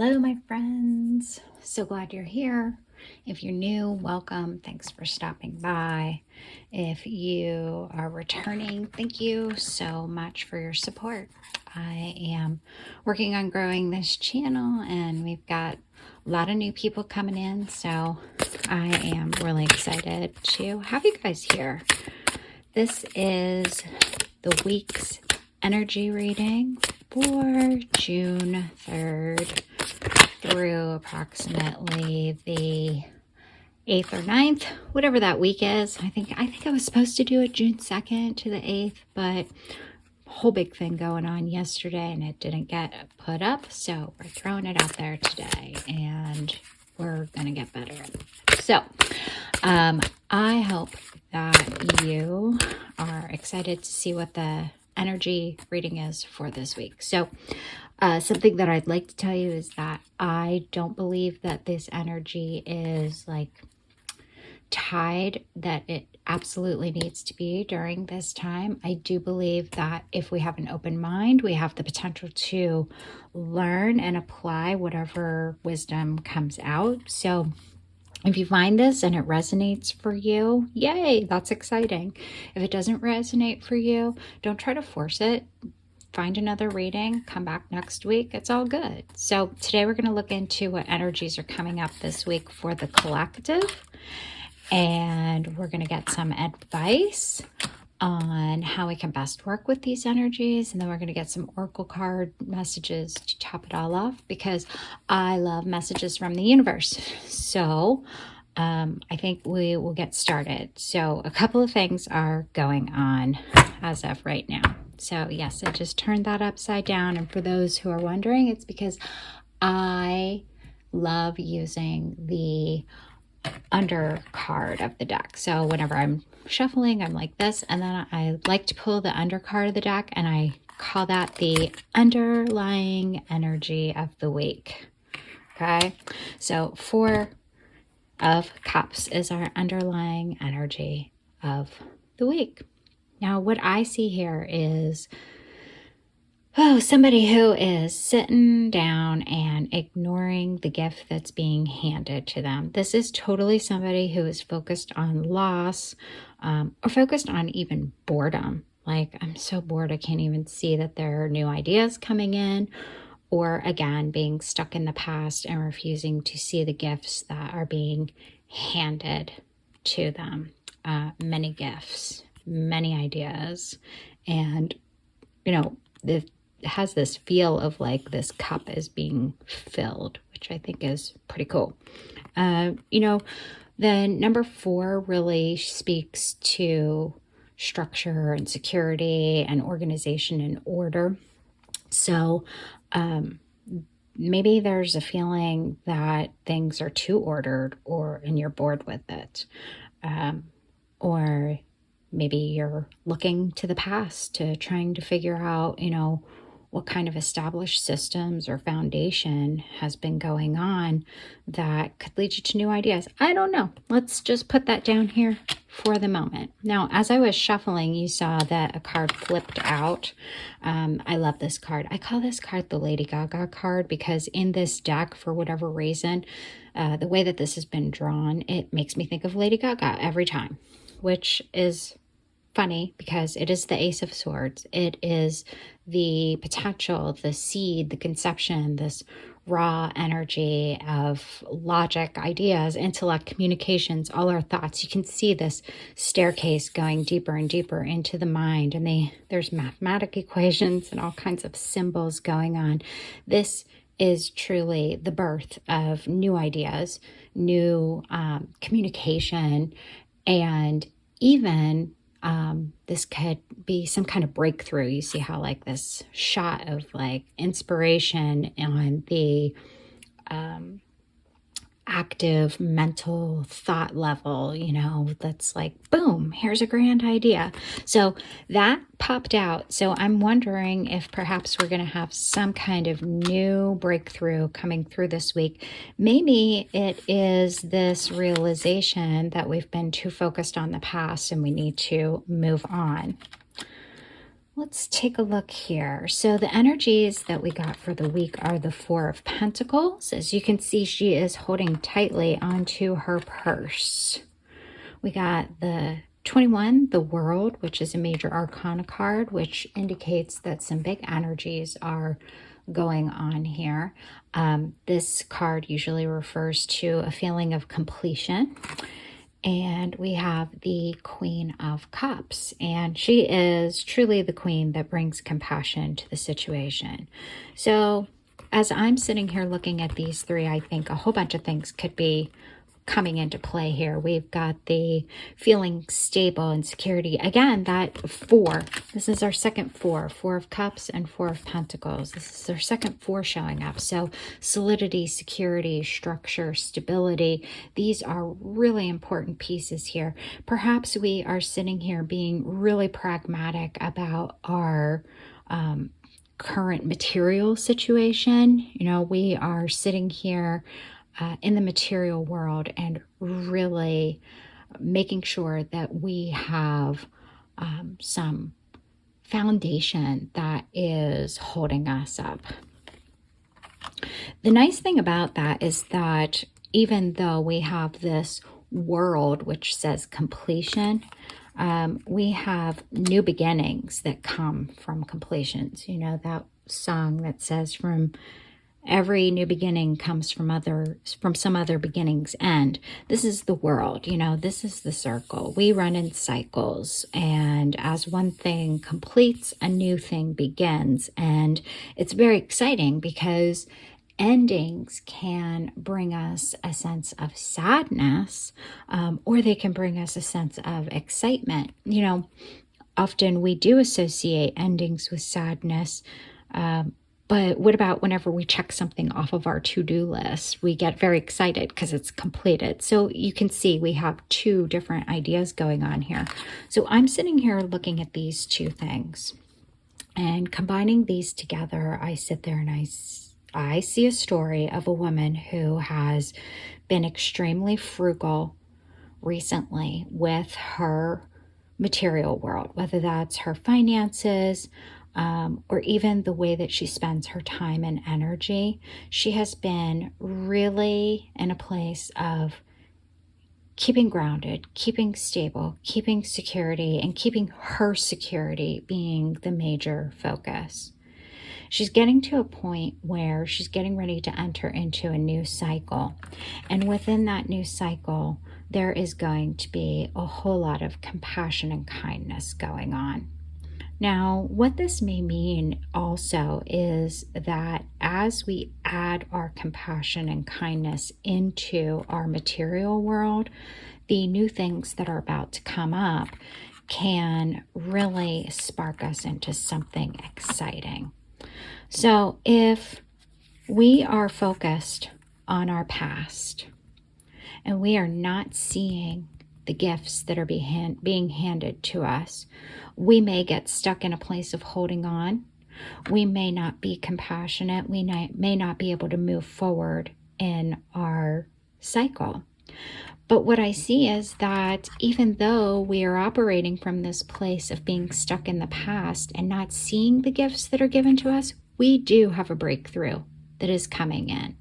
Hello, my friends. So glad you're here. If you're new, welcome. Thanks for stopping by. If you are returning, thank you so much for your support. I am working on growing this channel and we've got a lot of new people coming in. So I am really excited to have you guys here. This is the week's energy reading for June 3rd through approximately the 8th or 9th, whatever that week is. I think I was supposed to do it June 2nd to the 8th, but a whole big thing going on yesterday and it didn't get put up. So we're throwing it out there today and we're going to get better at it. So I hope that you are excited to see what the energy reading is for this week. So something that I'd like to tell you is that I don't believe that this energy is like tied, that it absolutely needs to be during this time. I do believe that if we have an open mind, we have the potential to learn and apply whatever wisdom comes out. So if you find this and it resonates for you, yay, that's exciting. If it doesn't resonate for you, don't try to force it. Find another reading, come back next week. It's all good. So today we're going to look into what energies are coming up this week for the collective. And we're going to get some advice on how we can best work with these energies. And then we're going to get some oracle card messages to top it all off because I love messages from the universe. So I think we will get started. So a couple of things are going on as of right now. So yes, I just turned that upside down. And for those who are wondering, it's because I love using the under card of the deck. So whenever I'm shuffling, I'm like this, and then I like to pull the under card of the deck, and I call that the underlying energy of the week. Okay, so 4 of Cups is our underlying energy of the week. Now, what I see here is somebody who is sitting down and ignoring the gift that's being handed to them. This is totally somebody who is focused on loss or focused on even boredom. Like, I'm so bored, I can't even see that there are new ideas coming in. Or again, being stuck in the past and refusing to see the gifts that are being handed to them. Many gifts, many ideas. And, you know, it has this feel of like this cup is being filled, which I think is pretty cool. The number 4 really speaks to structure and security and organization and order. So maybe there's a feeling that things are too ordered and you're bored with it. Or maybe you're looking to the past to trying to figure out, what kind of established systems or foundation has been going on that could lead you to new ideas. I don't know. Let's just put that down here for the moment. Now, as I was shuffling, you saw that a card flipped out. I love this card. I call this card the Lady Gaga card because in this deck, for whatever reason, the way that this has been drawn, it makes me think of Lady Gaga every time, which is funny because it is the Ace of Swords. It is the potential, the seed, the conception, this raw energy of logic, ideas, intellect, communications, all our thoughts. You can see this staircase going deeper and deeper into the mind, and there's mathematical equations and all kinds of symbols going on. This is truly the birth of new ideas, new communication, and even this could be some kind of breakthrough. You see how like this shot of like inspiration on the active mental thought level, that's like, boom, here's a grand idea. So that popped out. So I'm wondering if perhaps we're going to have some kind of new breakthrough coming through this week. Maybe it is this realization that we've been too focused on the past and we need to move on. Let's take a look here. So the energies that we got for the week are the Four of Pentacles. As you can see, she is holding tightly onto her purse. We got the 21, the World, which is a major arcana card, which indicates that some big energies are going on here. This card usually refers to a feeling of completion. And we have the Queen of Cups, and she is truly the queen that brings compassion to the situation. So as I'm sitting here looking at these three, I think a whole bunch of things could be coming into play here. We've got the feeling stable and security. Again, that four. This is our second four. Four of Cups and Four of Pentacles. This is our second four showing up. So solidity, security, structure, stability. These are really important pieces here. Perhaps we are sitting here being really pragmatic about our current material situation. You know, we are sitting here in the material world and really making sure that we have some foundation that is holding us up. The nice thing about that is that even though we have this world which says completion, we have new beginnings that come from completions. You know, that song that says from every new beginning comes from some other beginning's end. This is the world, you know, this is the circle. We run in cycles, and as one thing completes, a new thing begins. And it's very exciting because endings can bring us a sense of sadness, or they can bring us a sense of excitement. You know, often we do associate endings with sadness, but what about whenever we check something off of our to-do list? We get very excited because it's completed. So you can see we have two different ideas going on here. So I'm sitting here looking at these two things and combining these together. I sit there and I see a story of a woman who has been extremely frugal recently with her material world, whether that's her finances, or even the way that she spends her time and energy. She has been really in a place of keeping grounded, keeping stable, keeping security, and keeping her security being the major focus. She's getting to a point where she's getting ready to enter into a new cycle. And within that new cycle, there is going to be a whole lot of compassion and kindness going on. Now, what this may mean also is that as we add our compassion and kindness into our material world, the new things that are about to come up can really spark us into something exciting. So if we are focused on our past and we are not seeing the gifts that are being handed to us, we may get stuck in a place of holding on. We may not be compassionate. We may not be able to move forward in our cycle. But what I see is that even though we are operating from this place of being stuck in the past and not seeing the gifts that are given to us, we do have a breakthrough that is coming in.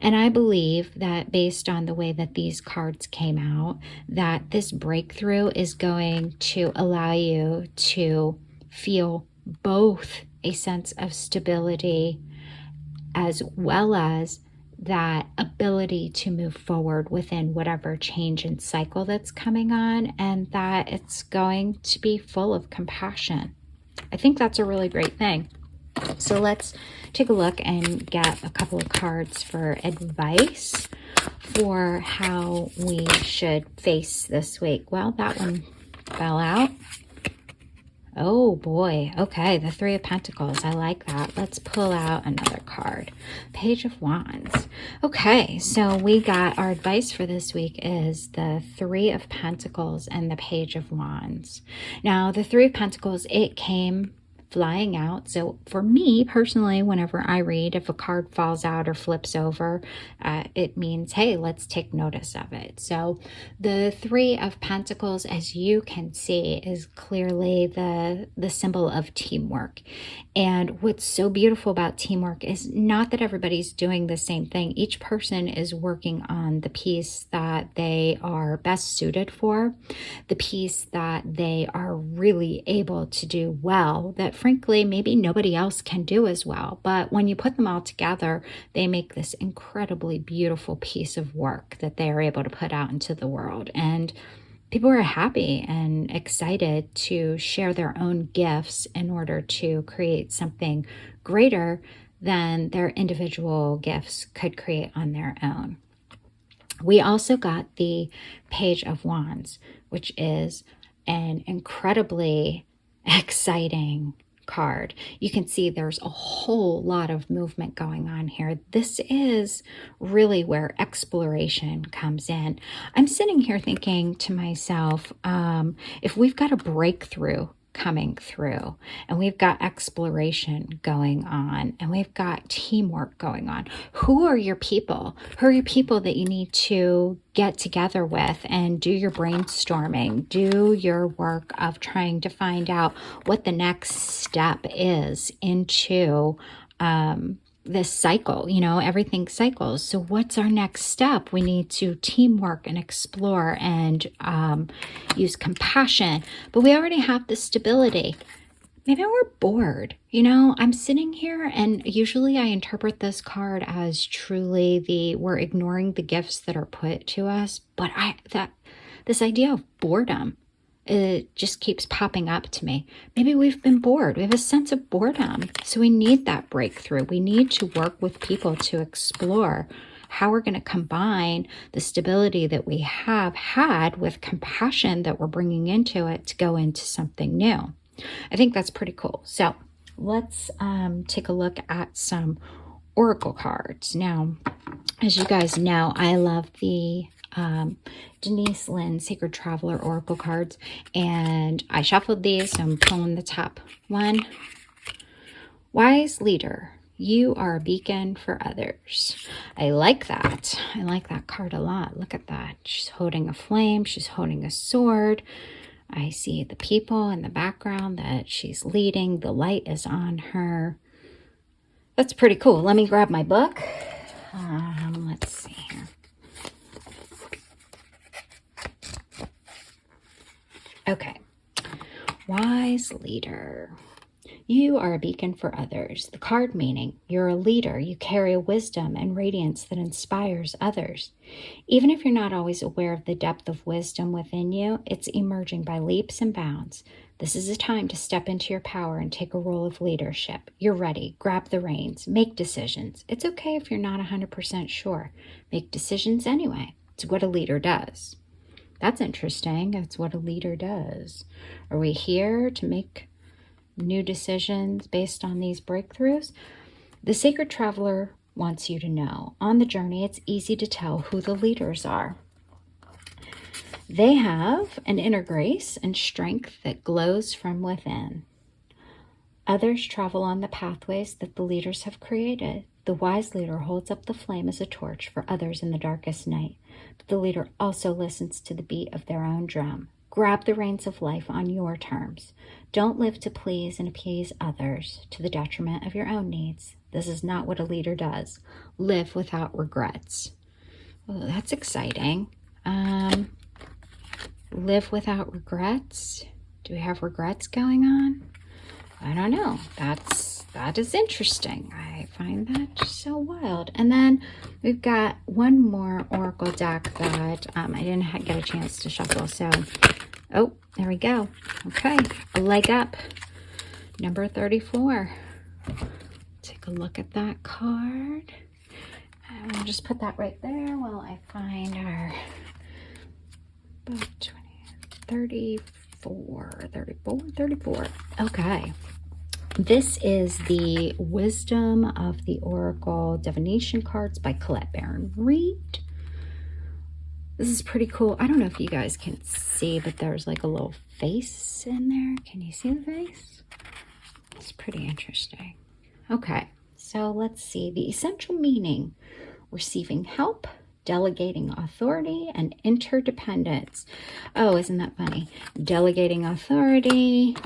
And I believe that based on the way that these cards came out, that this breakthrough is going to allow you to feel both a sense of stability as well as that ability to move forward within whatever change and cycle that's coming on, and that it's going to be full of compassion. I think that's a really great thing. So let's take a look and get a couple of cards for advice for how we should face this week. Well, that one fell out. Oh boy. Okay, the Three of Pentacles. I like that. Let's pull out another card. Page of Wands. Okay, so we got our advice for this week is the Three of Pentacles and the Page of Wands. Now, the Three of Pentacles, it came flying out. So for me personally, whenever I read, if a card falls out or flips over, it means, hey, let's take notice of it. So the Three of Pentacles, as you can see, is clearly the symbol of teamwork. And what's so beautiful about teamwork is not that everybody's doing the same thing. Each person is working on the piece that they are best suited for, the piece that they are really able to do well, that frankly, maybe nobody else can do as well. But when you put them all together, they make this incredibly beautiful piece of work that they are able to put out into the world. And people are happy and excited to share their own gifts in order to create something greater than their individual gifts could create on their own. We also got the Page of Wands, which is an incredibly exciting card. You can see there's a whole lot of movement going on here. This is really where exploration comes in. I'm sitting here thinking to myself, if we've got a breakthrough coming through and we've got exploration going on and we've got teamwork going on, who are your people? Who are your people that you need to get together with and do your brainstorming, do your work of trying to find out what the next step is into this cycle? You know, everything cycles. So what's our next step? We need to teamwork and explore and use compassion, but we already have the stability. Maybe we're bored. You know, I'm sitting here and usually I interpret this card as truly we're ignoring the gifts that are put to us. But this idea of boredom, it just keeps popping up to me. Maybe we've been bored. We have a sense of boredom. So we need that breakthrough. We need to work with people to explore how we're going to combine the stability that we have had with compassion that we're bringing into it to go into something new. I think that's pretty cool. So let's take a look at some oracle cards. Now, as you guys know, I love the Denise Lynn Sacred Traveler Oracle cards, and I shuffled these, so I'm pulling the top one. Wise leader, you are a beacon for others. I like that. I like that card a lot. Look at that. She's holding a flame. She's holding a sword. I see the people in the background that she's leading. The light is on her. That's pretty cool. Let me grab my book. Let's see here. Okay. Wise leader. You are a beacon for others. The card meaning, you're a leader. You carry a wisdom and radiance that inspires others. Even if you're not always aware of the depth of wisdom within you, it's emerging by leaps and bounds. This is a time to step into your power and take a role of leadership. You're ready. Grab the reins. Make decisions. It's okay if you're not 100% sure. Make decisions anyway. It's what a leader does. That's interesting. It's what a leader does. Are we here to make new decisions based on these breakthroughs? The Sacred Traveler wants you to know, on the journey, it's easy to tell who the leaders are. They have an inner grace and strength that glows from within. Others travel on the pathways that the leaders have created. The wise leader holds up the flame as a torch for others in the darkest night, but the leader also listens to the beat of their own drum. Grab the reins of life on your terms. Don't live to please and appease others to the detriment of your own needs. This is not what a leader does. Live without regrets. Oh, that's exciting. Live without regrets. Do we have regrets going on? I don't know. That is interesting. I find that just so wild. And then we've got one more oracle deck that I didn't get a chance to shuffle. So, oh, there we go. Okay, a leg up. Number 34. Take a look at that card. And we'll just put that right there while I find our book. 34. Okay. This is the Wisdom of the Oracle Divination cards by Colette Baron Reed. This is pretty cool. I don't know if you guys can see, but there's like a little face in there. Can you see the face? It's pretty interesting. Okay, so let's see. The essential meaning: receiving help, delegating authority, and interdependence. Oh, isn't that funny? Delegating authority,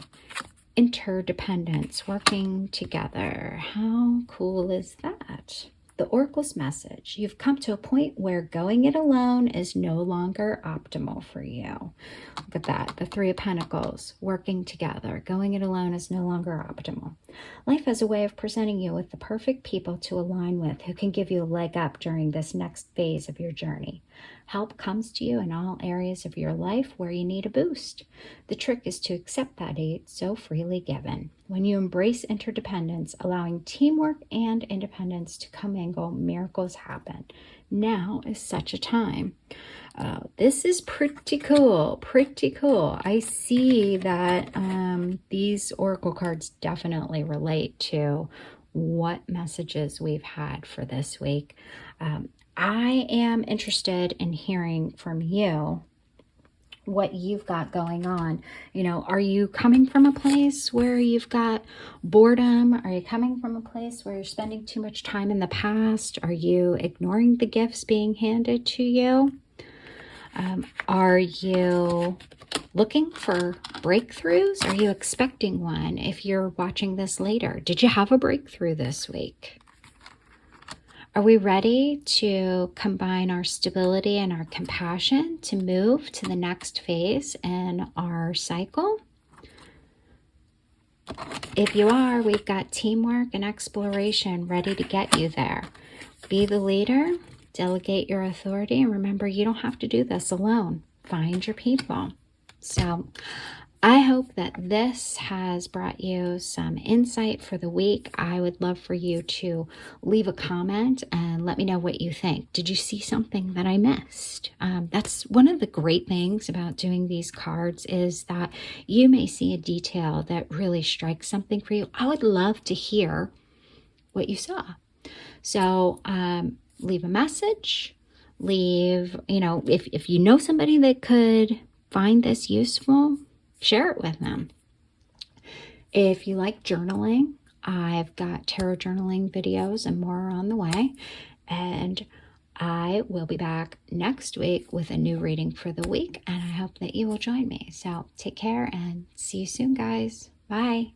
interdependence, working together. How cool is that? The Oracle's message: you've come to a point where going it alone is no longer optimal for you. Look at that. The Three of Pentacles, working together. Going it alone is no longer optimal. Life has a way of presenting you with the perfect people to align with who can give you a leg up during this next phase of your journey. Help comes to you in all areas of your life where you need a boost. The trick is to accept that aid so freely given. When you embrace interdependence, allowing teamwork and independence to commingle, miracles happen. Now is such a time. This is pretty cool, pretty cool. I see that these oracle cards definitely relate to what messages we've had for this week. I am interested in hearing from you what you've got going on. You know, are you coming from a place where you've got boredom? Are you coming from a place where you're spending too much time in the past? Are you ignoring the gifts being handed to you? Are you looking for breakthroughs? Are you expecting one if you're watching this later? Did you have a breakthrough this week? Are we ready to combine our stability and our compassion to move to the next phase in our cycle? If you are, we've got teamwork and exploration ready to get you there. Be the leader, delegate your authority, and remember, you don't have to do this alone. Find your people. So I hope that this has brought you some insight for the week. I would love for you to leave a comment and let me know what you think. Did you see something that I missed? That's one of the great things about doing these cards, is that you may see a detail that really strikes something for you. I would love to hear what you saw. So leave a message. Leave, if you know somebody that could find this useful, share it with them. If you like journaling, I've got tarot journaling videos and more on the way. And I will be back next week with a new reading for the week. And I hope that you will join me. So take care and see you soon, guys. Bye.